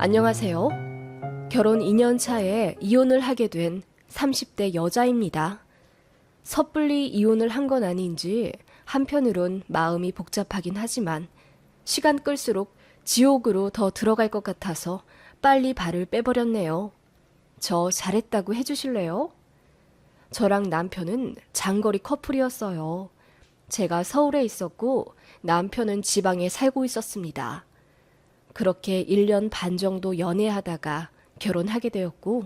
안녕하세요. 결혼 2년 차에 이혼을 하게 된 30대 여자입니다. 섣불리 이혼을 한 건 아닌지 한편으론 마음이 복잡하긴 하지만 시간 끌수록 지옥으로 더 들어갈 것 같아서 빨리 발을 빼버렸네요. 저 잘했다고 해주실래요? 저랑 남편은 장거리 커플이었어요. 제가 서울에 있었고 남편은 지방에 살고 있었습니다. 그렇게 1년 반 정도 연애하다가 결혼하게 되었고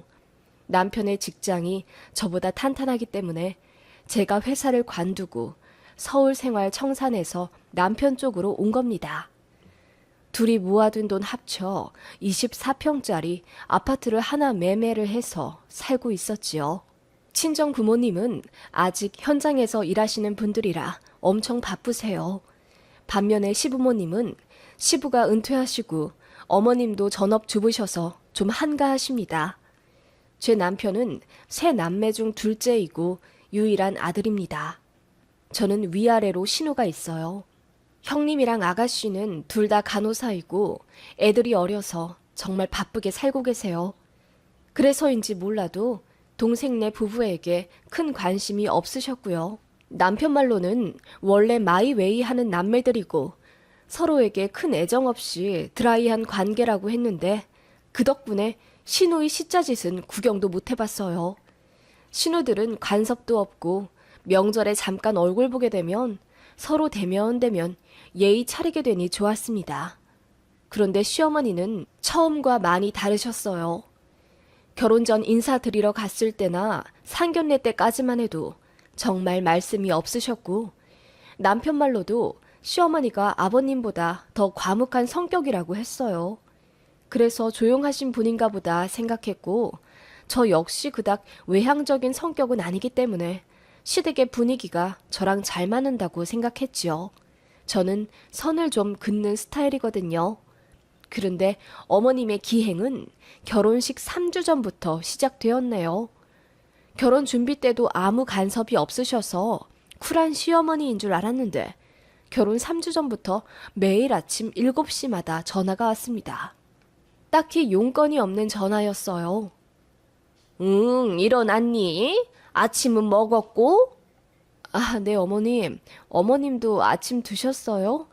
남편의 직장이 저보다 탄탄하기 때문에 제가 회사를 관두고 서울 생활 청산해서 남편 쪽으로 온 겁니다. 둘이 모아둔 돈 합쳐 24평짜리 아파트를 하나 매매를 해서 살고 있었지요. 친정 부모님은 아직 현장에서 일하시는 분들이라 엄청 바쁘세요. 반면에 시부모님은 시부가 은퇴하시고 어머님도 전업주부셔서 좀 한가하십니다. 제 남편은 세 남매 중 둘째이고 유일한 아들입니다. 저는 위아래로 신우가 있어요. 형님이랑 아가씨는 둘 다 간호사이고 애들이 어려서 정말 바쁘게 살고 계세요. 그래서인지 몰라도 동생네 부부에게 큰 관심이 없으셨고요. 남편 말로는 원래 마이웨이 하는 남매들이고 서로에게 큰 애정 없이 드라이한 관계라고 했는데 그 덕분에 신우의 시자짓은 구경도 못 해봤어요. 신우들은 간섭도 없고 명절에 잠깐 얼굴 보게 되면 서로 대면대면 예의 차리게 되니 좋았습니다. 그런데 시어머니는 처음과 많이 다르셨어요. 결혼 전 인사드리러 갔을 때나 상견례 때까지만 해도 정말 말씀이 없으셨고 남편 말로도 시어머니가 아버님보다 더 과묵한 성격이라고 했어요. 그래서 조용하신 분인가 보다 생각했고 저 역시 그닥 외향적인 성격은 아니기 때문에 시댁의 분위기가 저랑 잘 맞는다고 생각했지요. 저는 선을 좀 긋는 스타일이거든요. 그런데 어머님의 기행은 결혼식 3주 전부터 시작되었네요. 결혼 준비 때도 아무 간섭이 없으셔서 쿨한 시어머니인 줄 알았는데 결혼 3주 전부터 매일 아침 7시마다 전화가 왔습니다. 딱히 용건이 없는 전화였어요. 응, 일어났니? 아침은 먹었고? 아, 네, 어머님. 어머님도 아침 드셨어요?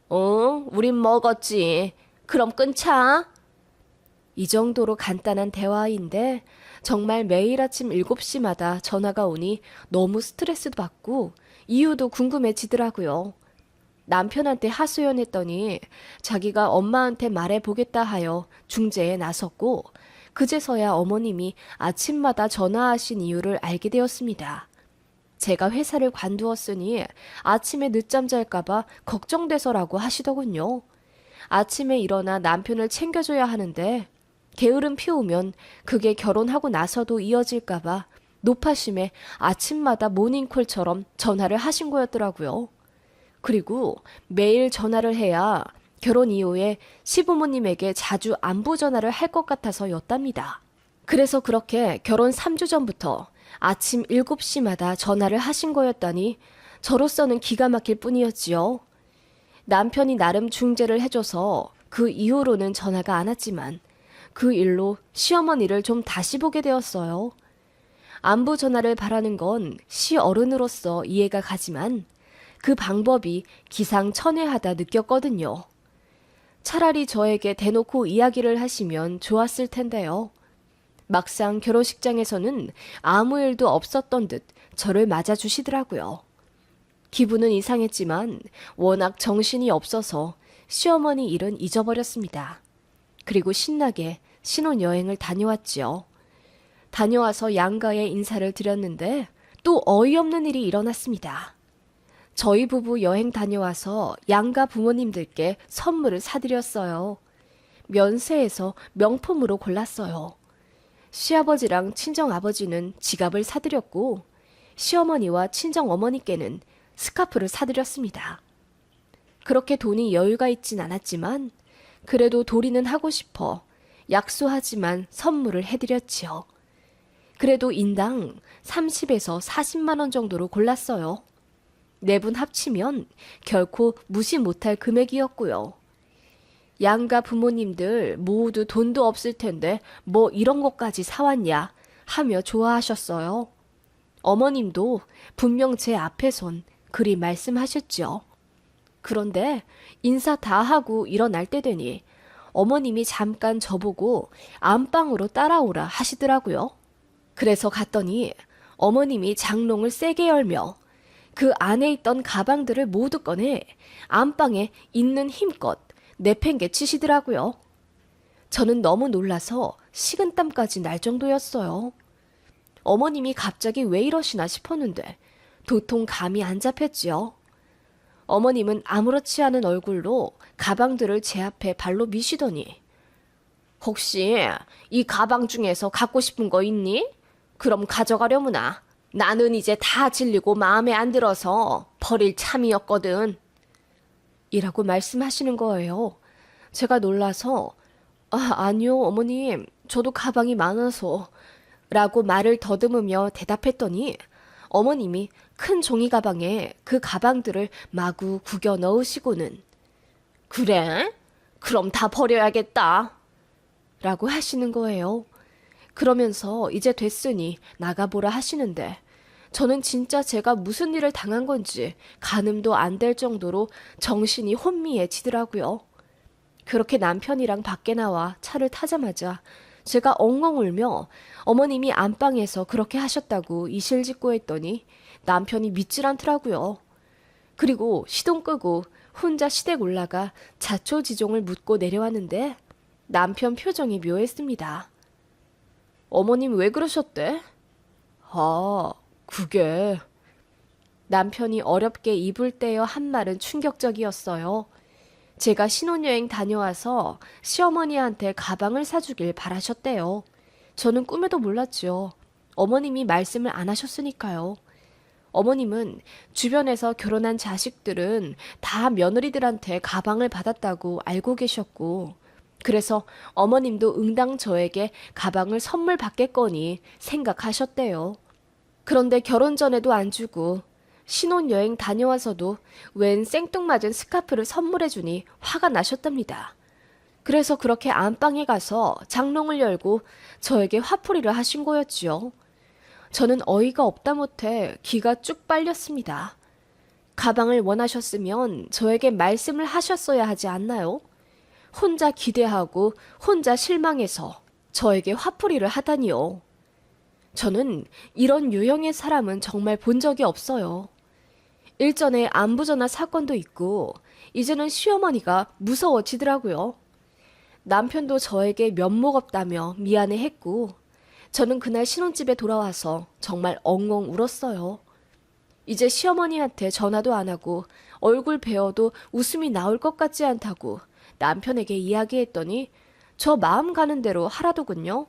우린 먹었지. 그럼 끊자. 이 정도로 간단한 대화인데 정말 매일 아침 7시마다 전화가 오니 너무 스트레스도 받고 이유도 궁금해지더라고요. 남편한테 하소연했더니 자기가 엄마한테 말해보겠다 하여 중재에 나섰고 그제서야 어머님이 아침마다 전화하신 이유를 알게 되었습니다. 제가 회사를 관두었으니 아침에 늦잠 잘까봐 걱정돼서라고 하시더군요. 아침에 일어나 남편을 챙겨줘야 하는데 게으름 피우면 그게 결혼하고 나서도 이어질까봐 노파심에 아침마다 모닝콜처럼 전화를 하신 거였더라고요. 그리고 매일 전화를 해야 결혼 이후에 시부모님에게 자주 안부 전화를 할 것 같아서였답니다. 그래서 그렇게 결혼 3주 전부터 아침 7시마다 전화를 하신 거였다니 저로서는 기가 막힐 뿐이었지요. 남편이 나름 중재를 해줘서 그 이후로는 전화가 안 왔지만 그 일로 시어머니를 좀 다시 보게 되었어요. 안부 전화를 바라는 건 시어른으로서 이해가 가지만 그 방법이 기상천외하다 느꼈거든요. 차라리 저에게 대놓고 이야기를 하시면 좋았을 텐데요. 막상 결혼식장에서는 아무 일도 없었던 듯 저를 맞아주시더라고요. 기분은 이상했지만 워낙 정신이 없어서 시어머니 일은 잊어버렸습니다. 그리고 신나게 신혼여행을 다녀왔지요. 다녀와서 양가에 인사를 드렸는데 또 어이없는 일이 일어났습니다. 저희 부부 여행 다녀와서 양가 부모님들께 선물을 사드렸어요. 면세에서 명품으로 골랐어요. 시아버지랑 친정아버지는 지갑을 사드렸고 시어머니와 친정어머니께는 스카프를 사드렸습니다. 그렇게 돈이 여유가 있진 않았지만 그래도 도리는 하고 싶어 약소하지만 선물을 해드렸지요. 그래도 인당 30에서 40만 원 정도로 골랐어요. 네 분 합치면 결코 무시 못할 금액이었고요. 양가 부모님들 모두 돈도 없을 텐데 뭐 이런 것까지 사왔냐 하며 좋아하셨어요. 어머님도 분명 제 앞에선 그리 말씀하셨죠. 그런데 인사 다 하고 일어날 때 되니 어머님이 잠깐 저보고 안방으로 따라오라 하시더라고요. 그래서 갔더니 어머님이 장롱을 세게 열며 그 안에 있던 가방들을 모두 꺼내 안방에 있는 힘껏 내팽개치시더라고요. 저는 너무 놀라서 식은땀까지 날 정도였어요. 어머님이 갑자기 왜 이러시나 싶었는데 도통 감이 안 잡혔지요. 어머님은 아무렇지 않은 얼굴로 가방들을 제 앞에 발로 미시더니 혹시 이 가방 중에서 갖고 싶은 거 있니? 그럼 가져가려무나. 나는 이제 다 질리고 마음에 안 들어서 버릴 참이었거든. 이라고 말씀하시는 거예요. 제가 놀라서 아니요 어머님 저도 가방이 많아서 라고 말을 더듬으며 대답했더니 어머님이 큰 종이 가방에 그 가방들을 마구 구겨 넣으시고는 그래? 그럼 다 버려야겠다. 라고 하시는 거예요. 그러면서 이제 됐으니 나가보라 하시는데 저는 진짜 제가 무슨 일을 당한 건지 가늠도 안 될 정도로 정신이 혼미해지더라고요. 그렇게 남편이랑 밖에 나와 차를 타자마자 제가 엉엉 울며 어머님이 안방에서 그렇게 하셨다고 이실직고했더니 남편이 믿질 않더라고요. 그리고 시동 끄고 혼자 시댁 올라가 자초지종을 묻고 내려왔는데 남편 표정이 묘했습니다. 어머님 왜 그러셨대? 그게... 남편이 어렵게 입을 떼어 한 말은 충격적이었어요. 제가 신혼여행 다녀와서 시어머니한테 가방을 사주길 바라셨대요. 저는 꿈에도 몰랐죠. 어머님이 말씀을 안 하셨으니까요. 어머님은 주변에서 결혼한 자식들은 다 며느리들한테 가방을 받았다고 알고 계셨고 그래서 어머님도 응당 저에게 가방을 선물 받겠거니 생각하셨대요. 그런데 결혼 전에도 안 주고 신혼여행 다녀와서도 웬 생뚱맞은 스카프를 선물해주니 화가 나셨답니다. 그래서 그렇게 안방에 가서 장롱을 열고 저에게 화풀이를 하신 거였지요. 저는 어이가 없다 못해 기가 쭉 빨렸습니다. 가방을 원하셨으면 저에게 말씀을 하셨어야 하지 않나요? 혼자 기대하고 혼자 실망해서 저에게 화풀이를 하다니요. 저는 이런 유형의 사람은 정말 본 적이 없어요. 일전에 안부전화 사건도 있고 이제는 시어머니가 무서워지더라고요. 남편도 저에게 면목 없다며 미안해했고 저는 그날 신혼집에 돌아와서 정말 엉엉 울었어요. 이제 시어머니한테 전화도 안 하고 얼굴 베어도 웃음이 나올 것 같지 않다고 남편에게 이야기했더니 저 마음 가는 대로 하라더군요.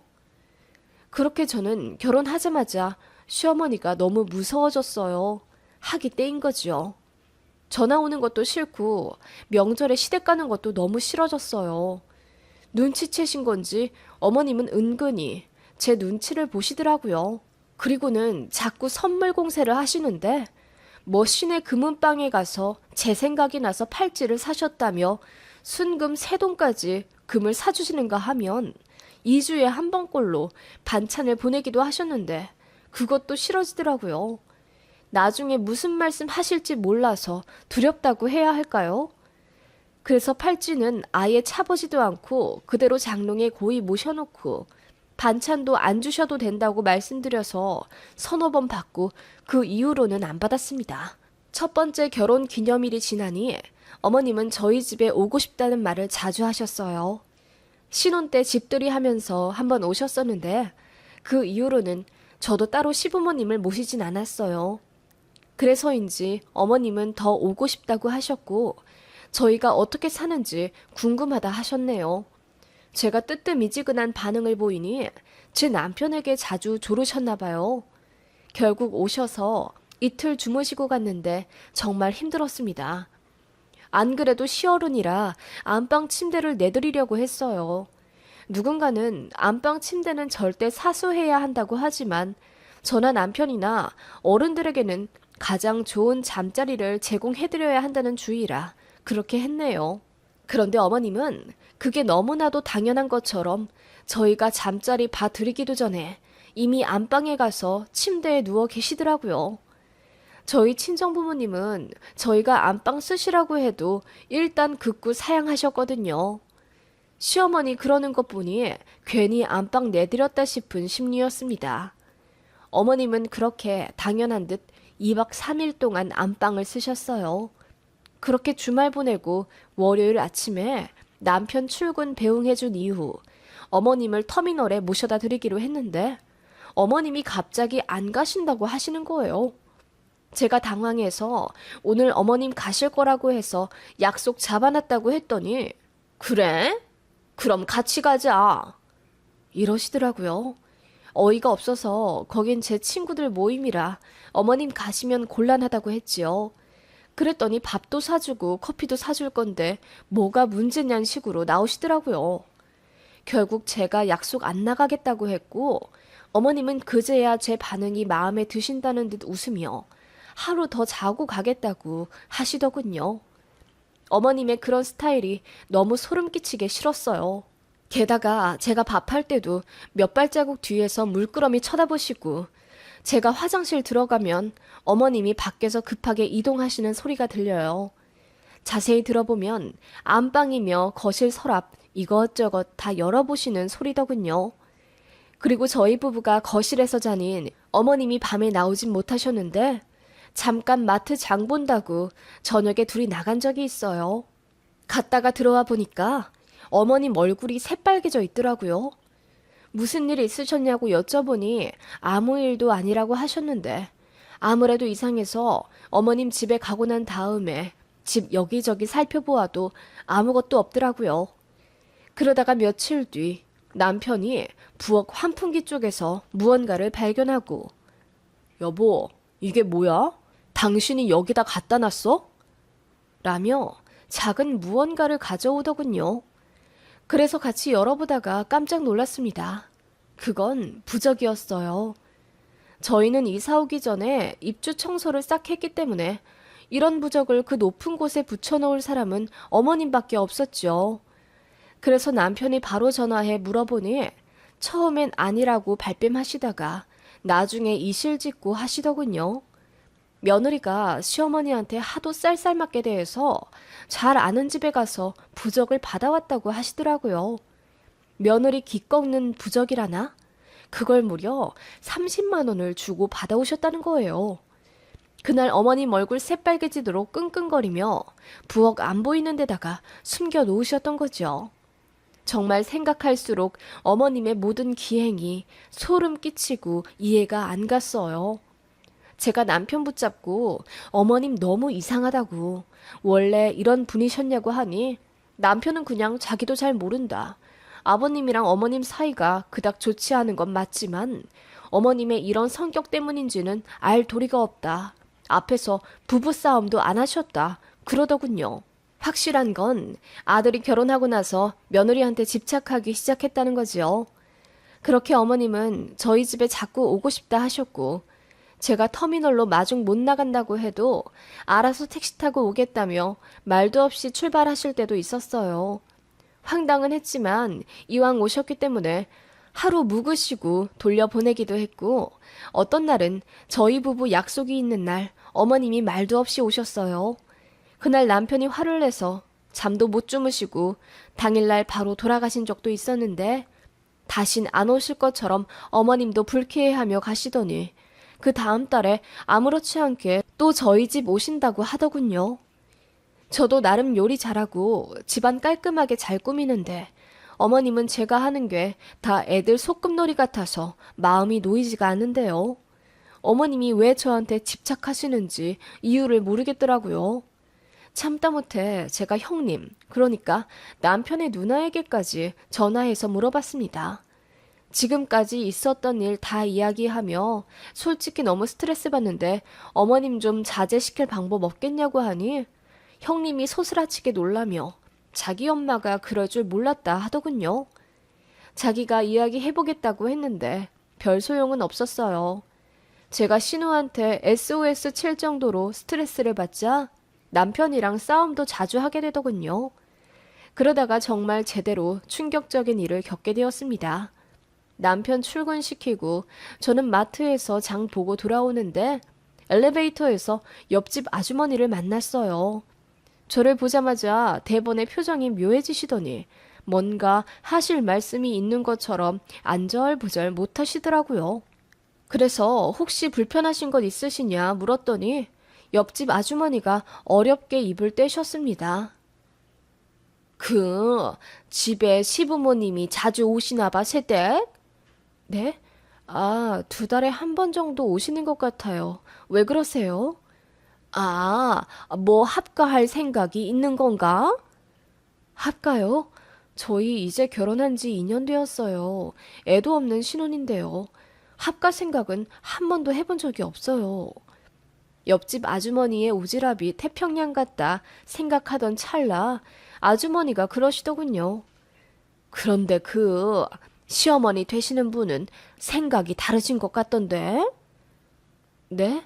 그렇게 저는 결혼하자마자 시어머니가 너무 무서워졌어요. 하기 때인 거지요. 전화 오는 것도 싫고 명절에 시댁 가는 것도 너무 싫어졌어요. 눈치채신 건지 어머님은 은근히 제 눈치를 보시더라고요. 그리고는 자꾸 선물 공세를 하시는데 뭐 시내 금은방에 가서 제 생각이 나서 팔찌를 사셨다며 순금 3돈까지 금을 사주시는가 하면 2주에 한 번꼴로 반찬을 보내기도 하셨는데 그것도 싫어지더라고요. 나중에 무슨 말씀 하실지 몰라서 두렵다고 해야 할까요? 그래서 팔찌는 아예 차보지도 않고 그대로 장롱에 고이 모셔놓고 반찬도 안 주셔도 된다고 말씀드려서 서너 번 받고 그 이후로는 안 받았습니다. 첫 번째 결혼 기념일이 지나니 어머님은 저희 집에 오고 싶다는 말을 자주 하셨어요. 신혼 때 집들이 하면서 한번 오셨었는데 그 이후로는 저도 따로 시부모님을 모시진 않았어요. 그래서인지 어머님은 더 오고 싶다고 하셨고 저희가 어떻게 사는지 궁금하다 하셨네요. 제가 뜨뜻미지근한 반응을 보이니 제 남편에게 자주 조르셨나 봐요. 결국 오셔서 이틀 주무시고 갔는데 정말 힘들었습니다. 안 그래도 시어른이라 안방 침대를 내드리려고 했어요. 누군가는 안방 침대는 절대 사수해야 한다고 하지만 저나 남편이나 어른들에게는 가장 좋은 잠자리를 제공해드려야 한다는 주의라 그렇게 했네요. 그런데 어머님은 그게 너무나도 당연한 것처럼 저희가 잠자리 봐드리기도 전에 이미 안방에 가서 침대에 누워 계시더라고요. 저희 친정부모님은 저희가 안방 쓰시라고 해도 일단 극구 사양하셨거든요. 시어머니 그러는 것 보니 괜히 안방 내드렸다 싶은 심리였습니다. 어머님은 그렇게 당연한 듯 2박 3일 동안 안방을 쓰셨어요. 그렇게 주말 보내고 월요일 아침에 남편 출근 배웅해준 이후 어머님을 터미널에 모셔다 드리기로 했는데 어머님이 갑자기 안 가신다고 하시는 거예요. 제가 당황해서 오늘 어머님 가실 거라고 해서 약속 잡아놨다고 했더니 그래? 그럼 같이 가자. 이러시더라고요. 어이가 없어서 거긴 제 친구들 모임이라 어머님 가시면 곤란하다고 했지요. 그랬더니 밥도 사주고 커피도 사줄 건데 뭐가 문제냐는 식으로 나오시더라고요. 결국 제가 약속 안 나가겠다고 했고 어머님은 그제야 제 반응이 마음에 드신다는 듯 웃으며 하루 더 자고 가겠다고 하시더군요. 어머님의 그런 스타일이 너무 소름 끼치게 싫었어요. 게다가 제가 밥할 때도 몇 발자국 뒤에서 물끄러미 쳐다보시고 제가 화장실 들어가면 어머님이 밖에서 급하게 이동하시는 소리가 들려요. 자세히 들어보면 안방이며 거실 서랍 이것저것 다 열어보시는 소리더군요. 그리고 저희 부부가 거실에서 자닌 어머님이 밤에 나오진 못하셨는데 잠깐 마트 장 본다고 저녁에 둘이 나간 적이 있어요. 갔다가 들어와 보니까 어머님 얼굴이 새빨개져 있더라고요. 무슨 일 있으셨냐고 여쭤보니 아무 일도 아니라고 하셨는데 아무래도 이상해서 어머님 집에 가고 난 다음에 집 여기저기 살펴보아도 아무것도 없더라고요. 그러다가 며칠 뒤 남편이 부엌 환풍기 쪽에서 무언가를 발견하고 여보, 이게 뭐야? 당신이 여기다 갖다 놨어? 라며 작은 무언가를 가져오더군요. 그래서 같이 열어보다가 깜짝 놀랐습니다. 그건 부적이었어요. 저희는 이사 오기 전에 입주 청소를 싹 했기 때문에 이런 부적을 그 높은 곳에 붙여놓을 사람은 어머님밖에 없었죠. 그래서 남편이 바로 전화해 물어보니 처음엔 아니라고 발뺌하시다가 나중에 이실직고 하시더군요. 며느리가 시어머니한테 하도 쌀쌀맞게 대해서 잘 아는 집에 가서 부적을 받아왔다고 하시더라고요. 며느리 기 꺾는 부적이라나? 그걸 무려 30만 원을 주고 받아오셨다는 거예요. 그날 어머님 얼굴 새빨개지도록 끙끙거리며 부엌 안 보이는 데다가 숨겨 놓으셨던 거죠. 정말 생각할수록 어머님의 모든 기행이 소름 끼치고 이해가 안 갔어요. 제가 남편 붙잡고 어머님 너무 이상하다고 원래 이런 분이셨냐고 하니 남편은 그냥 자기도 잘 모른다. 아버님이랑 어머님 사이가 그닥 좋지 않은 건 맞지만 어머님의 이런 성격 때문인지는 알 도리가 없다. 앞에서 부부싸움도 안 하셨다. 그러더군요. 확실한 건 아들이 결혼하고 나서 며느리한테 집착하기 시작했다는 거지요. 그렇게 어머님은 저희 집에 자꾸 오고 싶다 하셨고 제가 터미널로 마중 못 나간다고 해도 알아서 택시 타고 오겠다며 말도 없이 출발하실 때도 있었어요. 황당은 했지만 이왕 오셨기 때문에 하루 묵으시고 돌려보내기도 했고 어떤 날은 저희 부부 약속이 있는 날 어머님이 말도 없이 오셨어요. 그날 남편이 화를 내서 잠도 못 주무시고 당일날 바로 돌아가신 적도 있었는데 다신 안 오실 것처럼 어머님도 불쾌해하며 가시더니 그 다음 달에 아무렇지 않게 또 저희 집 오신다고 하더군요. 저도 나름 요리 잘하고 집안 깔끔하게 잘 꾸미는데 어머님은 제가 하는 게 다 애들 소꿉놀이 같아서 마음이 놓이지가 않는데요. 어머님이 왜 저한테 집착하시는지 이유를 모르겠더라고요. 참다 못해 제가 형님, 그러니까 남편의 누나에게까지 전화해서 물어봤습니다. 지금까지 있었던 일 다 이야기하며 솔직히 너무 스트레스 받는데 어머님 좀 자제시킬 방법 없겠냐고 하니 형님이 소스라치게 놀라며 자기 엄마가 그럴 줄 몰랐다 하더군요. 자기가 이야기해보겠다고 했는데 별 소용은 없었어요. 제가 신우한테 SOS 칠 정도로 스트레스를 받자 남편이랑 싸움도 자주 하게 되더군요. 그러다가 정말 제대로 충격적인 일을 겪게 되었습니다. 남편 출근시키고 저는 마트에서 장 보고 돌아오는데 엘리베이터에서 옆집 아주머니를 만났어요. 저를 보자마자 대번에 표정이 묘해지시더니 뭔가 하실 말씀이 있는 것처럼 안절부절 못하시더라고요. 그래서 혹시 불편하신 것 있으시냐 물었더니 옆집 아주머니가 어렵게 입을 떼셨습니다. 그 집에 시부모님이 자주 오시나 봐, 새댁? 네? 아, 2달에 한 번 정도 오시는 것 같아요. 왜 그러세요? 아, 뭐 합가할 생각이 있는 건가? 합가요? 저희 이제 결혼한 지 2년 되었어요. 애도 없는 신혼인데요. 합가 생각은 한 번도 해본 적이 없어요. 옆집 아주머니의 오지랖이 태평양 같다 생각하던 찰나 아주머니가 그러시더군요. 그런데 그 시어머니 되시는 분은 생각이 다르신 것 같던데? 네?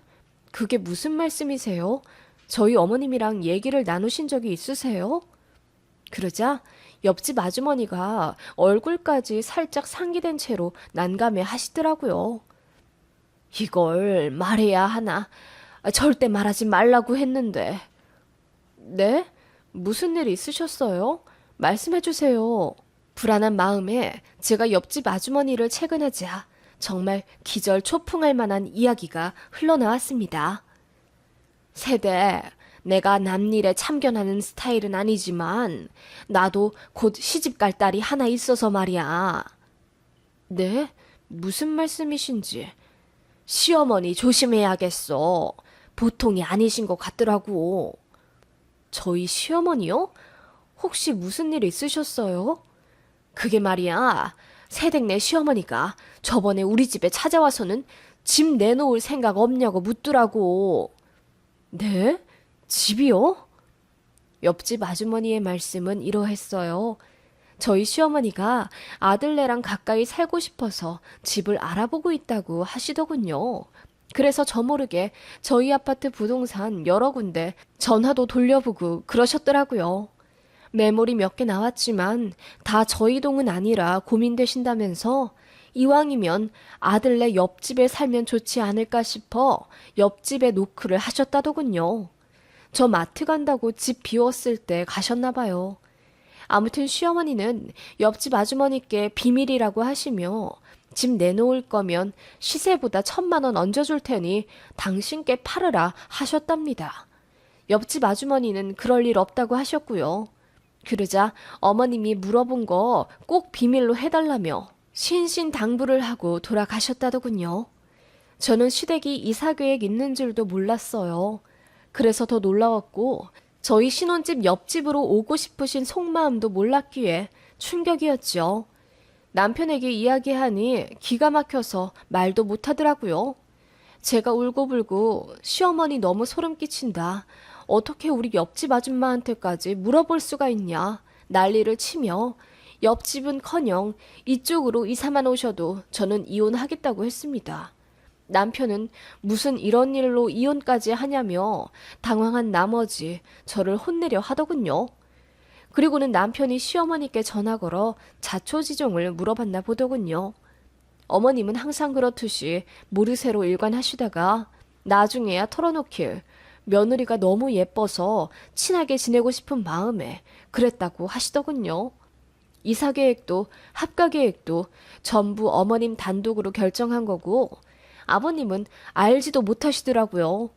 그게 무슨 말씀이세요? 저희 어머님이랑 얘기를 나누신 적이 있으세요? 그러자 옆집 아주머니가 얼굴까지 살짝 상기된 채로 난감해 하시더라고요. 이걸 말해야 하나? 절대 말하지 말라고 했는데. 네? 무슨 일 있으셨어요? 말씀해 주세요. 불안한 마음에 제가 옆집 아주머니를 채근하자 정말 기절초풍할 만한 이야기가 흘러나왔습니다. 세대, 내가 남일에 참견하는 스타일은 아니지만 나도 곧 시집갈 딸이 하나 있어서 말이야. 네? 무슨 말씀이신지. 시어머니 조심해야겠어. 보통이 아니신 것 같더라고. 저희 시어머니요? 혹시 무슨 일 있으셨어요? 그게 말이야. 새댁네 시어머니가 저번에 우리 집에 찾아와서는 집 내놓을 생각 없냐고 묻더라고. 네? 집이요? 옆집 아주머니의 말씀은 이러했어요. 저희 시어머니가 아들네랑 가까이 살고 싶어서 집을 알아보고 있다고 하시더군요. 그래서 저 모르게 저희 아파트 부동산 여러 군데 전화도 돌려보고 그러셨더라고요. 매물이 몇 개 나왔지만 다 저희 동은 아니라 고민되신다면서 이왕이면 아들네 옆집에 살면 좋지 않을까 싶어 옆집에 노크를 하셨다더군요. 저 마트 간다고 집 비웠을 때 가셨나 봐요. 아무튼 시어머니는 옆집 아주머니께 비밀이라고 하시며 집 내놓을 거면 시세보다 1,000만 원 얹어줄 테니 당신께 팔으라 하셨답니다. 옆집 아주머니는 그럴 일 없다고 하셨고요. 그러자 어머님이 물어본 거 꼭 비밀로 해달라며 신신당부를 하고 돌아가셨다더군요. 저는 시댁이 이사 계획 있는 줄도 몰랐어요. 그래서 더 놀라웠고 저희 신혼집 옆집으로 오고 싶으신 속마음도 몰랐기에 충격이었죠. 남편에게 이야기하니 기가 막혀서 말도 못하더라고요. 제가 울고불고 시어머니 너무 소름 끼친다. 어떻게 우리 옆집 아줌마한테까지 물어볼 수가 있냐. 난리를 치며 옆집은커녕 이쪽으로 이사만 오셔도 저는 이혼하겠다고 했습니다. 남편은 무슨 이런 일로 이혼까지 하냐며 당황한 나머지 저를 혼내려 하더군요. 그리고는 남편이 시어머니께 전화 걸어 자초지종을 물어봤나 보더군요. 어머님은 항상 그렇듯이 모르쇠로 일관하시다가 나중에야 털어놓길 며느리가 너무 예뻐서 친하게 지내고 싶은 마음에 그랬다고 하시더군요. 이사 계획도 합가 계획도 전부 어머님 단독으로 결정한 거고 아버님은 알지도 못하시더라고요.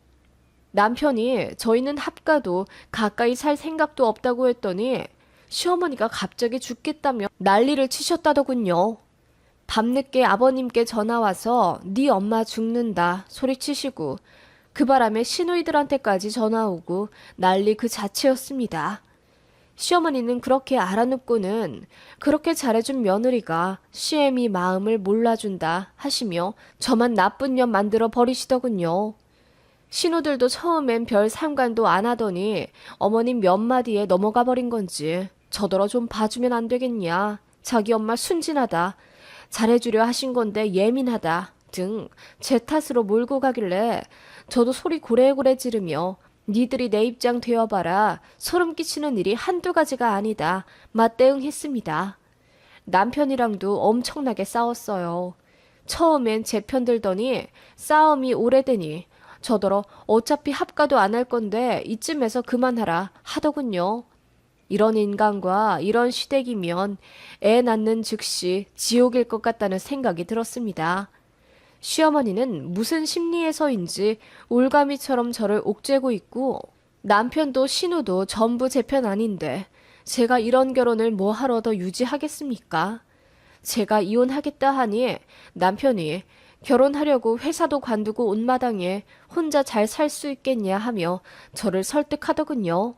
남편이 저희는 합가도 가까이 살 생각도 없다고 했더니 시어머니가 갑자기 죽겠다며 난리를 치셨다더군요. 밤늦게 아버님께 전화와서 네 엄마 죽는다 소리치시고 그 바람에 시누이들한테까지 전화오고 난리 그 자체였습니다. 시어머니는 그렇게 알아놓고는 그렇게 잘해준 며느리가 시애미 마음을 몰라준다 하시며 저만 나쁜 년 만들어 버리시더군요. 신우들도 처음엔 별 상관도 안 하더니 어머님 몇 마디에 넘어가 버린 건지 저더러 좀 봐주면 안 되겠냐. 자기 엄마 순진하다. 잘해주려 하신 건데 예민하다 등 제 탓으로 몰고 가길래 저도 소리 고래고래 지르며 니들이 내 입장 되어봐라. 소름 끼치는 일이 한두 가지가 아니다. 맞대응했습니다. 남편이랑도 엄청나게 싸웠어요. 처음엔 제 편 들더니 싸움이 오래되니 저더러 어차피 합가도 안 할 건데 이쯤에서 그만하라 하더군요. 이런 인간과 이런 시댁이면 애 낳는 즉시 지옥일 것 같다는 생각이 들었습니다. 시어머니는 무슨 심리에서인지 올가미처럼 저를 옥죄고 있고 남편도 신우도 전부 제 편 아닌데 제가 이런 결혼을 뭐하러 더 유지하겠습니까? 제가 이혼하겠다 하니 남편이 결혼하려고 회사도 관두고 온 마당에 혼자 잘 살 수 있겠냐 하며 저를 설득하더군요.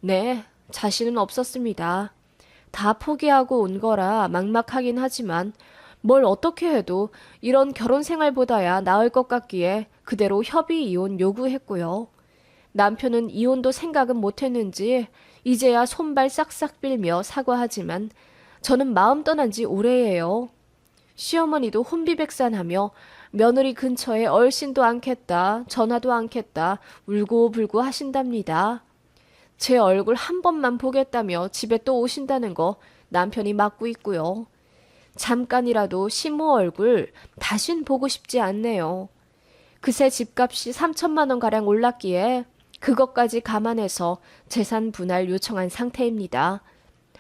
네, 자신은 없었습니다. 다 포기하고 온 거라 막막하긴 하지만 뭘 어떻게 해도 이런 결혼 생활보다야 나을 것 같기에 그대로 협의 이혼 요구했고요. 남편은 이혼도 생각은 못했는지 이제야 손발 싹싹 빌며 사과하지만 저는 마음 떠난 지 오래예요. 시어머니도 혼비백산하며 며느리 근처에 얼씬도 않겠다, 전화도 않겠다, 울고불고 하신답니다. 제 얼굴 한 번만 보겠다며 집에 또 오신다는 거 남편이 막고 있고요. 잠깐이라도 시모 얼굴 다신 보고 싶지 않네요. 그새 집값이 3천만 원가량 올랐기에 그것까지 감안해서 재산 분할 요청한 상태입니다.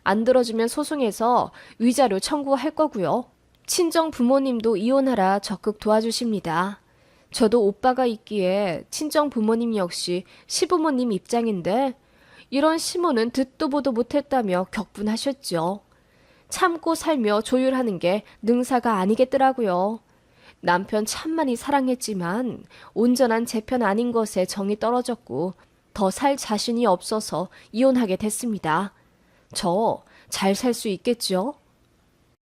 안 들어주면 소송해서 위자료 청구할 거고요. 친정 부모님도 이혼하라 적극 도와주십니다. 저도 오빠가 있기에 친정 부모님 역시 시부모님 입장인데 이런 시모는 듣도 보도 못했다며 격분하셨죠. 참고 살며 조율하는 게 능사가 아니겠더라고요. 남편 참 많이 사랑했지만 온전한 제 편 아닌 것에 정이 떨어졌고 더 살 자신이 없어서 이혼하게 됐습니다. 저 잘 살 수 있겠죠?